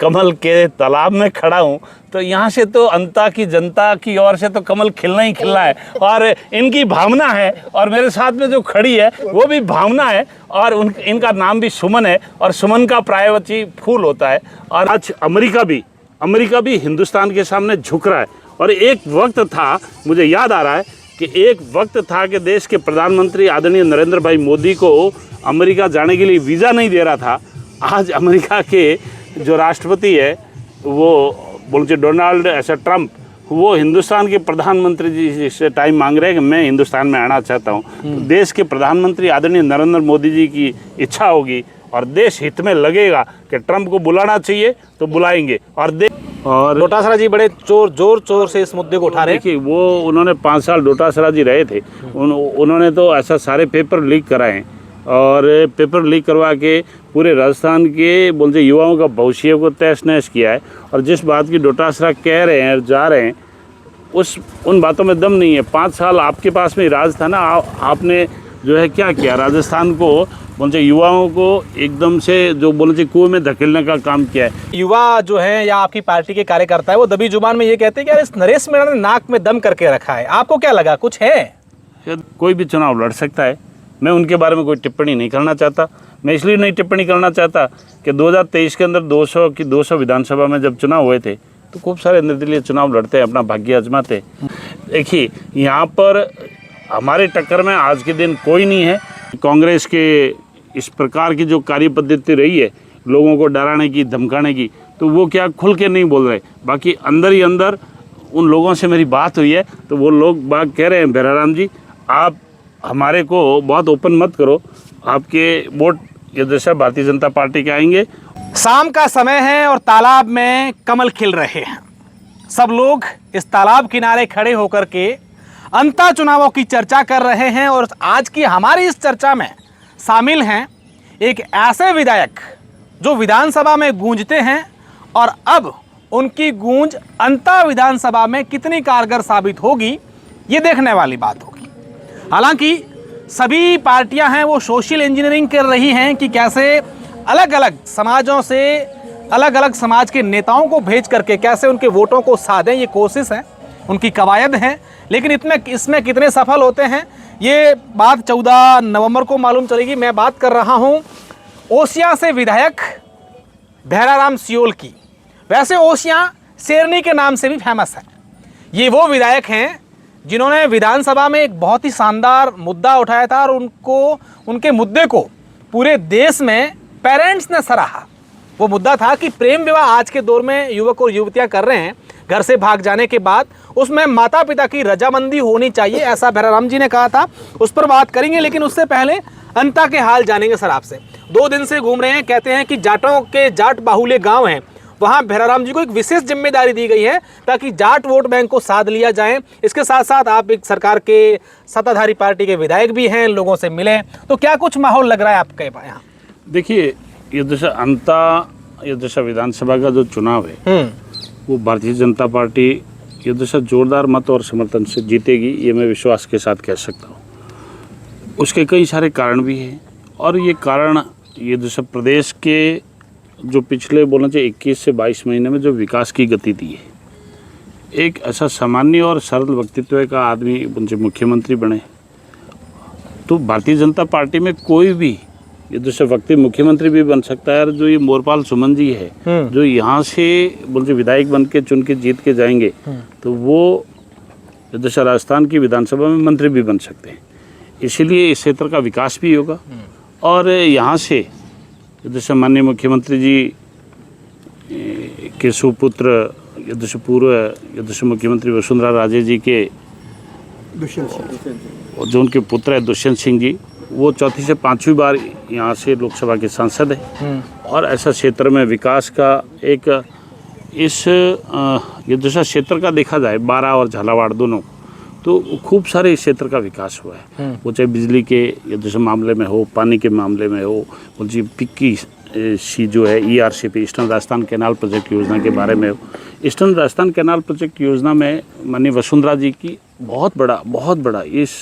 कमल के तालाब में खड़ा हूँ, तो यहाँ से तो अंता की जनता की ओर से तो कमल खिलना ही खिलना है और इनकी भावना है। और मेरे साथ में जो खड़ी है वो भी भावना है और इनका नाम भी सुमन है और सुमन का प्रायवची फूल होता है। और आज अमेरिका भी हिंदुस्तान के सामने झुक रहा है। और एक वक्त था, मुझे याद आ रहा है कि एक वक्त था कि देश के प्रधानमंत्री आदरणीय नरेंद्र भाई मोदी को अमेरिका जाने के लिए वीज़ा नहीं दे रहा था। आज अमेरिका के जो राष्ट्रपति है वो बोलते डोनाल्ड ऐसा ट्रंप, वो हिंदुस्तान के प्रधानमंत्री जी से टाइम मांग रहे हैं कि मैं हिंदुस्तान में आना चाहता हूँ। तो देश के प्रधानमंत्री आदरणीय नरेंद्र मोदी जी की इच्छा होगी और देश हित में लगेगा कि ट्रंप को बुलाना चाहिए तो बुलाएंगे। और डोटासरा जी बड़े जोर से इस मुद्दे को उठा रहे हैं। देखिए, वो उन्होंने 5 साल डोटासरा जी रहे थे, उन्होंने तो ऐसा सारे पेपर लीक कराए हैं और पेपर लीक करवा के पूरे राजस्थान के बोलते युवाओं का भविष्य को तहस नहस किया है। और जिस बात की डोटासरा कह रहे हैं और जा रहे हैं उन बातों में दम नहीं है। 5 साल आपके पास में राज था ना, आपने जो है क्या किया, राजस्थान को बोलते युवाओं को एकदम से जो बोलते कुएं में धकेलने का काम किया है। युवा जो है या आपकी पार्टी के कार्यकर्ता है वो दबी जुबान में ये कहते हैं कि यार इस नरेश मीणा ने नाक में दम करके रखा है। आपको क्या लगा, कुछ है? कोई भी चुनाव लड़ सकता है, मैं उनके बारे में कोई टिप्पणी नहीं करना चाहता। मैं इसलिए नहीं टिप्पणी करना चाहता कि 2023 के अंदर 200 विधानसभा में जब चुनाव हुए थे तो खूब सारे निर्दलीय चुनाव लड़ते हैं, अपना भाग्य आजमाते। देखिए, यहाँ पर हमारे टक्कर में आज के दिन कोई नहीं है। कांग्रेस के इस प्रकार की जो कार्य पद्धति रही है लोगों को डराने की, धमकाने की, तो वो क्या खुल के नहीं बोल रहे। बाकी अंदर ही अंदर उन लोगों से मेरी बात हुई है तो वो लोग बात कह रहे हैं, भैराराम जी आप हमारे को बहुत ओपन मत करो, आपके वोट ये दशा भारतीय जनता पार्टी के आएंगे। शाम का समय है और तालाब में कमल खिल रहे हैं। सब लोग इस तालाब किनारे खड़े होकर के अंता चुनावों की चर्चा कर रहे हैं और आज की हमारी इस चर्चा में शामिल हैं एक ऐसे विधायक जो विधानसभा में गूंजते हैं और अब उनकी गूंज अंता विधानसभा में कितनी कारगर साबित होगी ये देखने वाली बात होगी। हालांकि सभी पार्टियां हैं वो सोशल इंजीनियरिंग कर रही हैं कि कैसे अलग अलग समाजों से अलग अलग समाज के नेताओं को भेज करके कैसे उनके वोटों को साधें, ये कोशिश है, उनकी कवायद है। लेकिन इसमें कितने सफल होते हैं ये बात 14 नवंबर को मालूम चलेगी। मैं बात कर रहा हूं ओसियां से विधायक भैराराम सियोल की। वैसे ओसियां शेरनी के नाम से भी फेमस है। ये वो विधायक हैं जिन्होंने विधानसभा में एक बहुत ही शानदार मुद्दा उठाया था और उनके मुद्दे को पूरे देश में पेरेंट्स ने सराहा। वो मुद्दा था कि प्रेम विवाह आज के दौर में युवक और युवतियां कर रहे हैं घर से भाग जाने के बाद, उसमें माता पिता की रजामंदी होनी चाहिए, ऐसा भैराराम जी ने कहा था। उस पर बात करेंगे, लेकिन उससे पहले अंता के हाल जानेंगे सर आपसे। 2 दिन से घूम रहे हैं, कहते हैं कि जाटों के जाट बाहुल्य गांव हैं, वहां भैराराम जी को एक विशेष जिम्मेदारी दी गई है ताकि जाट वोट बैंक को साध लिया जाए। इसके साथ साथ आप एक सरकार के सत्ताधारी पार्टी के विधायक भी हैं, लोगों से मिले, तो क्या कुछ माहौल लग रहा है आपके यहाँ? देखिए, ये दशा विधानसभा का जो चुनाव है वो भारतीय जनता पार्टी ये दशा जोरदार मत और समर्थन से जीतेगी, ये मैं विश्वास के साथ कह सकता हूँ। उसके कई सारे कारण भी हैं और ये कारण ये दशा प्रदेश के जो पिछले बोलना चाहिए 21 से 22 महीने में जो विकास की गति दी है, एक ऐसा सामान्य और सरल व्यक्तित्व का आदमी उनसे मुख्यमंत्री बने, तो भारतीय जनता पार्टी में कोई भी ये दूसरे व्यक्ति मुख्यमंत्री भी बन सकता है। और जो ये मोरपाल सुमन जी है जो यहाँ से बोलते विधायक बन के चुन के जीत के जाएंगे तो वो दूसरा राजस्थान की विधानसभा में मंत्री भी बन सकते हैं। इसीलिए इस क्षेत्र का विकास भी होगा और यहाँ से जैसे माननीय मुख्यमंत्री जी के सुपुत्र यदि पूर्व यदि मुख्यमंत्री वसुंधरा राजे जी के जो उनके पुत्र है दुष्यंत सिंह जी, वो 4थी से 5वीं बार यहाँ से लोकसभा के सांसद है और ऐसा क्षेत्र में विकास का एक इस ये दूसरा क्षेत्र का देखा जाए 12 और झालावाड़ दोनों, तो खूब सारे इस क्षेत्र का विकास हुआ है। वो चाहे बिजली के ये दूसरे मामले में हो, पानी के मामले में हो, मुझे पिक की सी जो है ERCP eastern Rajasthan canal project योजना के बारे में। ईस्टर्न राजस्थान कैनाल प्रोजेक्ट योजना में माननीय वसुंधरा जी की बहुत बड़ा इस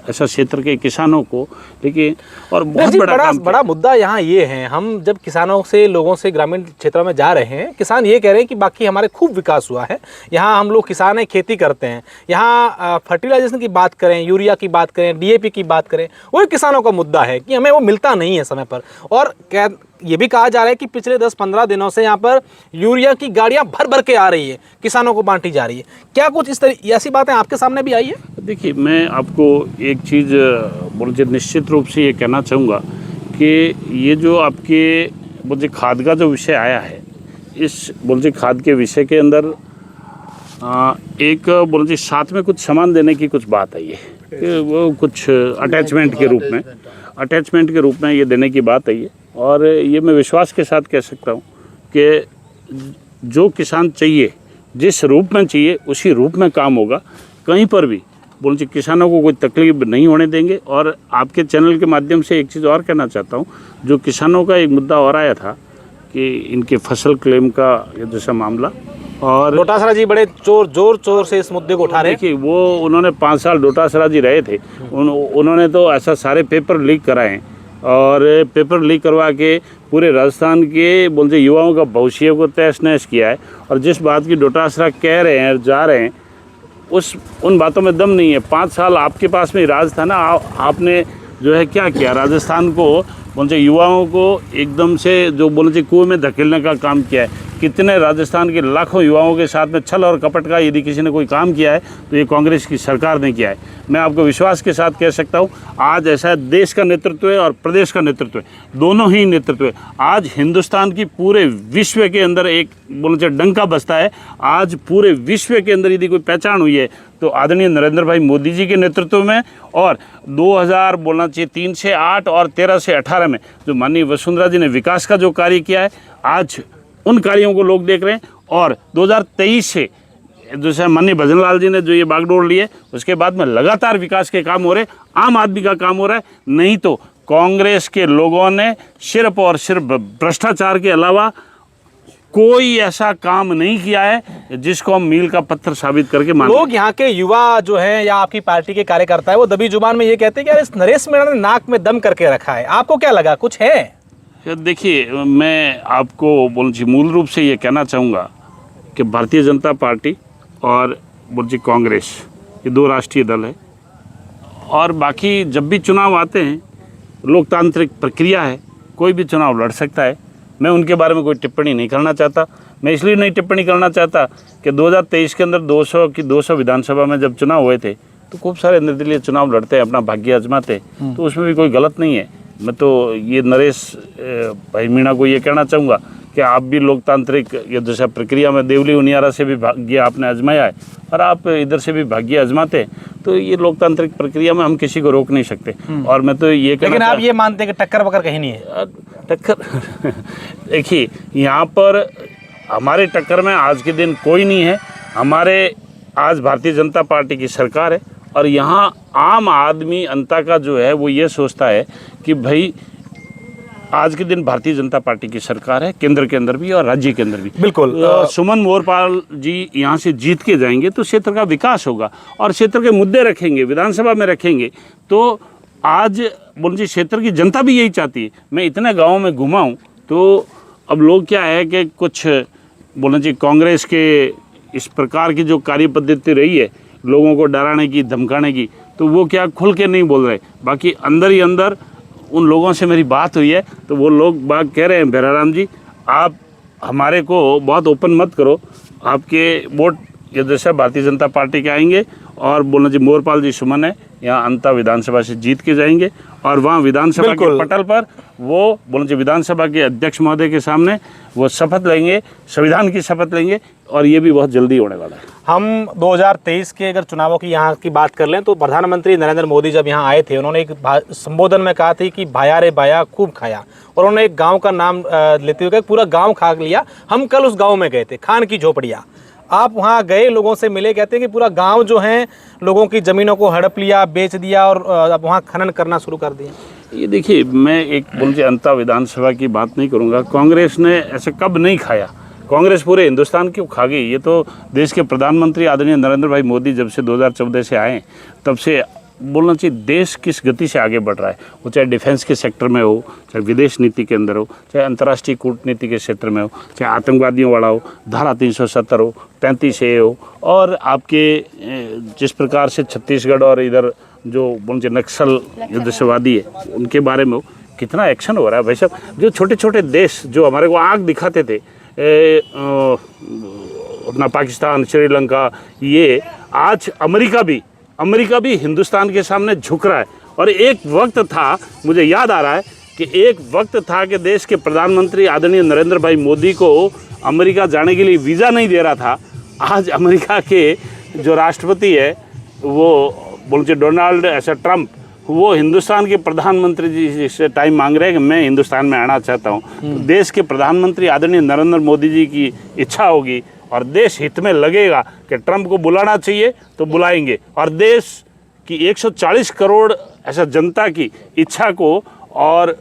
ऐसा क्षेत्र के किसानों को देखिए और बहुत बड़ा मुद्दा यहाँ ये है, हम जब किसानों से, लोगों से ग्रामीण क्षेत्रों में जा रहे हैं, किसान ये कह रहे हैं कि बाकी हमारे खूब विकास हुआ है, यहाँ हम लोग किसान हैं, खेती करते हैं, यहाँ फर्टिलाइजेशन की बात करें, यूरिया की बात करें, DAP की बात करें, वो किसानों का मुद्दा है कि हमें वो मिलता नहीं है समय पर। और ये भी कहा जा रहा है कि पिछले 10-15 दिनों से यहाँ पर यूरिया की गाड़ियाँ भर भर के आ रही है, किसानों को बांटी जा रही है। क्या कुछ इस तरह ऐसी बातें आपके सामने भी आई है? देखिए, मैं आपको एक चीज़ बोलते निश्चित रूप से ये कहना चाहूँगा कि ये जो आपके बोलते खाद का जो विषय आया है, इस बोलते खाद के विषय के अंदर एक बोलते साथ में कुछ सामान देने की कुछ बात आई है कि वो कुछ अटैचमेंट के रूप में ये देने की बात आई है। और ये मैं विश्वास के साथ कह सकता हूँ कि जो किसान चाहिए, जिस रूप में चाहिए उसी रूप में काम होगा। कहीं पर भी बोलते किसानों को कोई तकलीफ नहीं होने देंगे। और आपके चैनल के माध्यम से एक चीज़ और कहना चाहता हूँ, जो किसानों का एक मुद्दा और आया था कि इनके फसल क्लेम का ये जैसा मामला, और डोटासरा जी बड़े जोर से इस मुद्दे को उठा रहे हैं। देखिए, वो उन्होंने 5 साल डोटासरा जी रहे थे, उन्होंने तो ऐसा सारे पेपर लीक कराए हैं और पेपर लीक करवा के पूरे राजस्थान के बोलते युवाओं का भविष्य को तहस नहस किया है। और जिस बात की डोटासरा कह रहे हैं, जा रहे हैं, उन बातों में दम नहीं है। 5 साल आपके पास में राज था ना, आपने जो है क्या किया, राजस्थान को बोलते युवाओं को एकदम से जो बोलते कुएं में धकेलने का काम किया है। कितने राजस्थान के लाखों युवाओं के साथ में छल और कपट का यदि किसी ने कोई काम किया है तो ये कांग्रेस की सरकार ने किया है। मैं आपको विश्वास के साथ कह सकता हूँ, आज ऐसा देश का नेतृत्व है और प्रदेश का नेतृत्व है, दोनों ही नेतृत्व है। आज हिंदुस्तान की पूरे विश्व के अंदर एक बोलते डंका बजता है। आज पूरे विश्व के अंदर यदि कोई पहचान हुई है तो आदरणीय नरेंद्र भाई मोदी जी के नेतृत्व में, और 2000 बोलना चाहिए 3 से 8 और 13 से 18 में जो माननीय वसुंधरा जी ने विकास का जो कार्य किया है, आज उन कार्यों को लोग देख रहे हैं। और 2023 से जैसे माननीय भजन लाल जी ने जो ये बागडोर लिए, उसके बाद में लगातार विकास के काम हो रहे, आम आदमी का काम हो रहा है। नहीं तो कांग्रेस के लोगों ने सिर्फ और सिर्फ भ्रष्टाचार के अलावा कोई ऐसा काम नहीं किया है जिसको हम मील का पत्थर साबित करके मान। लोग यहाँ के युवा जो हैं या आपकी पार्टी के कार्यकर्ता है, वो दबी जुबान में ये कहते हैं कि यार इस नरेश मीणा ने नाक में दम करके रखा है। आपको क्या लगा, कुछ है? देखिए, मैं आपको बोलची मूल रूप से ये कहना चाहूँगा कि भारतीय जनता पार्टी और बोलची कांग्रेस, ये 2 राष्ट्रीय दल है। और बाकी जब भी चुनाव आते हैं, लोकतांत्रिक प्रक्रिया है, कोई भी चुनाव लड़ सकता है। मैं उनके बारे में कोई टिप्पणी नहीं करना चाहता। मैं इसलिए नहीं टिप्पणी करना चाहता कि 2023 के अंदर 200 विधानसभा में जब चुनाव हुए थे तो खूब सारे निर्दलीय चुनाव लड़ते हैं, अपना भाग्य आजमाते, तो उसमें भी कोई गलत नहीं है। मैं तो ये नरेश भाई मीणा को ये कहना चाहूँगा कि आप भी लोकतांत्रिक ये जैसा प्रक्रिया में देवली उनियारा से भी भाग्य आपने आजमाया है और आप इधर से भी भाग्य आजमाते हैं, तो ये लोकतांत्रिक प्रक्रिया में हम किसी को रोक नहीं सकते। और मैं तो ये कहना, लेकिन आप ये मानते हैं कि टक्कर वक्कर कहीं नहीं है? टक्कर देखिए, यहाँ पर हमारे टक्कर में आज के दिन कोई नहीं है। हमारे आज भारतीय जनता पार्टी की सरकार है और यहाँ आम आदमी अंता का जो है वो ये सोचता है कि भाई आज के दिन भारतीय जनता पार्टी की सरकार है, केंद्र के अंदर भी और राज्य के अंदर भी। बिल्कुल। सुमन मोरपाल जी यहाँ से जीत के जाएंगे तो क्षेत्र का विकास होगा और क्षेत्र के मुद्दे रखेंगे, विधानसभा में रखेंगे। तो आज बोलिए क्षेत्र की जनता भी यही चाहती है। मैं इतने गाँव में घुमा हूँ तो अब लोग क्या है कि कुछ बोलना चाहिए कांग्रेस के इस प्रकार की जो कार्य पद्धति रही है, लोगों को डराने की, धमकाने की, तो वो क्या खुल के नहीं बोल रहे। बाकी अंदर ही अंदर उन लोगों से मेरी बात हुई है तो वो लोग बाग कह रहे हैं, भैराराम जी आप हमारे को बहुत ओपन मत करो, आपके वोट ये जैसा भारतीय जनता पार्टी के आएंगे और बोलना जी मोरपाल जी सुमन है यहाँ अंता विधानसभा से जीत के जाएंगे और वहाँ विधानसभा के पटल पर वो बोलना जी विधानसभा के अध्यक्ष महोदय के सामने वो शपथ लेंगे, संविधान की शपथ लेंगे और ये भी बहुत जल्दी होने वाला है। हम 2023 के अगर चुनावों की यहाँ की बात कर लें तो प्रधानमंत्री नरेंद्र मोदी जब यहाँ आए थे, उन्होंने एक संबोधन में कहा था कि भाया रे भाया खूब खाया, और उन्होंने एक गांव का नाम लेते हुए पूरा गांव खा लिया। हम कल उस गांव में गए थे, खान की झोपड़िया। आप वहाँ गए, लोगों से मिले, कहते हैं कि पूरा गांव जो है लोगों की ज़मीनों को हड़प लिया, बेच दिया और अब वहाँ खनन करना शुरू कर दिया। ये देखिए, मैं एक बोलिए अंता विधानसभा की बात नहीं करूँगा। कांग्रेस ने ऐसे कब नहीं खाया, कांग्रेस पूरे हिंदुस्तान क्यों खा गई। ये तो देश के प्रधानमंत्री आदरणीय नरेंद्र भाई मोदी जब से 2014 से आए तब से बोलना चाहिए देश किस गति से आगे बढ़ रहा है। वो चाहे डिफेंस के सेक्टर में हो, चाहे विदेश नीति के अंदर हो, चाहे अंतर्राष्ट्रीय कूटनीति के क्षेत्र में हो, चाहे आतंकवादियों वाला हो, धारा 370 हो, 35A हो, और आपके जिस प्रकार से छत्तीसगढ़ और इधर जो बोलते नक्सल युद्धवादी है उनके बारे में हो, कितना एक्शन हो रहा है भाई साहब। जो छोटे छोटे देश जो हमारे को आँख दिखाते थे, अपना पाकिस्तान, श्रीलंका, ये आज अमेरिका भी हिंदुस्तान के सामने झुक रहा है। और एक वक्त था, मुझे याद आ रहा है कि एक वक्त था कि देश के प्रधानमंत्री आदरणीय नरेंद्र भाई मोदी को अमेरिका जाने के लिए वीज़ा नहीं दे रहा था। आज अमेरिका के जो राष्ट्रपति है वो बोलते डोनाल्ड ऐसा ट्रंप, वो हिंदुस्तान के प्रधानमंत्री जी से टाइम मांग रहे हैं कि मैं हिंदुस्तान में आना चाहता हूँ। तो देश के प्रधानमंत्री आदरणीय नरेंद्र मोदी जी की इच्छा होगी और देश हित में लगेगा कि ट्रंप को बुलाना चाहिए तो बुलाएंगे। और देश की 140 करोड़ ऐसा जनता की इच्छा को और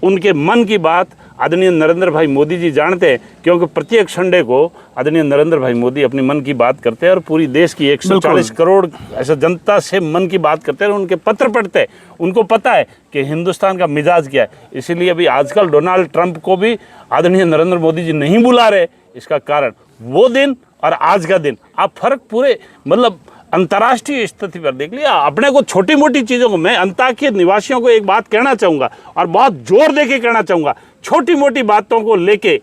उनके मन की बात आदरणीय नरेंद्र भाई मोदी जी जानते हैं, क्योंकि प्रत्येक संडे को आदरणीय नरेंद्र भाई मोदी अपनी मन की बात करते हैं और पूरी देश की 140 करोड़ ऐसा जनता से मन की बात करते हैं और उनके पत्र पढ़ते हैं। उनको पता है कि हिंदुस्तान का मिजाज क्या है। इसीलिए अभी आजकल डोनाल्ड ट्रंप को भी आदरणीय नरेंद्र मोदी जी नहीं बुला रहे। इसका कारण वो दिन और आज का दिन, आप फर्क पूरे मतलब अंतर्राष्ट्रीय स्थिति पर देख लिया। अपने को छोटी मोटी चीज़ों को, मैं अंताकिया निवासियों को एक बात कहना चाहूँगा और बहुत जोर दे के कहना चाहूँगा, छोटी मोटी बातों को लेके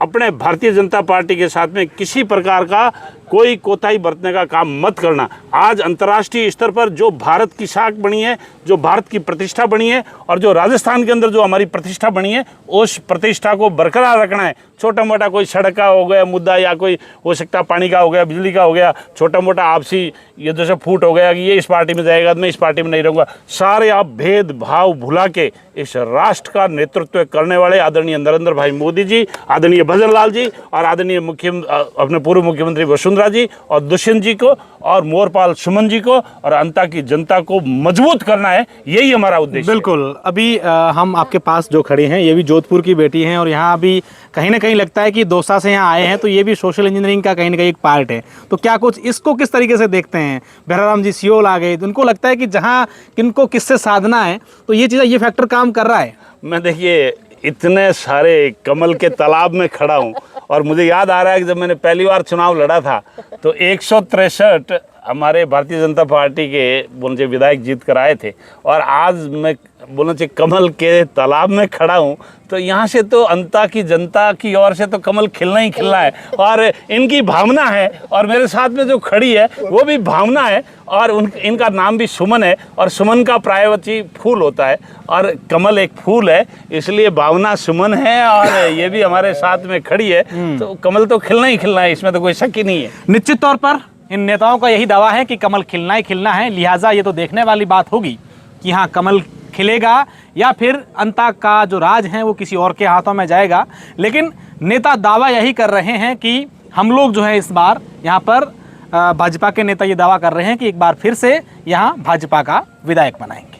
अपने भारतीय जनता पार्टी के साथ में किसी प्रकार का कोई कोताही बरतने का काम मत करना। आज अंतर्राष्ट्रीय स्तर पर जो भारत की साख बनी है, जो भारत की प्रतिष्ठा बनी है और जो राजस्थान के अंदर जो हमारी प्रतिष्ठा बनी है, उस प्रतिष्ठा को बरकरार रखना है। छोटा मोटा कोई सड़क का हो गया मुद्दा या कोई हो सकता पानी का हो गया, बिजली का हो गया, छोटा मोटा आपसी ये जैसे फूट हो गया कि ये इस पार्टी में जाएगा मैं इस पार्टी में नहीं रहूँगा, सारे आप भेदभाव भुला के इस राष्ट्र का नेतृत्व करने वाले आदरणीय नरेंद्र भाई मोदी जी, आदरणीय भजन लाल जी और आदरणीय अपने पूर्व मुख्यमंत्री वसुंधरा जी और दुष्यंत जी को और मोरपाल सुमन जी को और अंता की जनता को मजबूत करना है। यही हमारा उद्देश्य। बिल्कुल। अभी हम आपके पास जो खड़े हैं ये भी जोधपुर की बेटी हैं और यहाँ अभी कहीं ना कहीं लगता है कि दौसा से यहाँ आए हैं, तो ये भी सोशल इंजीनियरिंग का कहीं ना कहीं एक पार्ट है। तो क्या कुछ इसको किस तरीके से देखते हैं? बहराराम जी सियोल आ गए, तो उनको लगता है कि जहाँ किनको किससे साधना है तो ये चीज़, ये फैक्टर काम कर रहा है। मैं देखिए इतने सारे कमल के तालाब में खड़ा हूँ और मुझे याद आ रहा है कि जब मैंने पहली बार चुनाव लड़ा था तो 163 हमारे भारतीय जनता पार्टी के बोलचे विधायक जीत कर आए थे और आज मैं बोलना चाहिए कमल के तालाब में खड़ा हूँ। तो यहाँ से तो अंता की जनता की ओर से तो कमल खिलना ही खिलना है और इनकी भावना है और मेरे साथ में जो खड़ी है वो भी भावना है और इनका नाम भी सुमन है और सुमन का प्रायवची फूल होता है और कमल एक फूल है, इसलिए भावना सुमन है और ये भी हमारे साथ में खड़ी है। तो कमल तो खिलना ही खिलना है, इसमें तो कोई शक ही नहीं है। निश्चित तौर पर इन नेताओं का यही दावा है कि कमल खिलना ही खिलना है, लिहाजा ये तो देखने वाली बात होगी कि हाँ कमल खिलेगा या फिर अंता का जो राज है वो किसी और के हाथों में जाएगा। लेकिन नेता दावा यही कर रहे हैं कि हम लोग जो है इस बार यहाँ पर भाजपा के नेता ये दावा कर रहे हैं कि एक बार फिर से यहाँ भाजपा का विधायक बनाएंगे।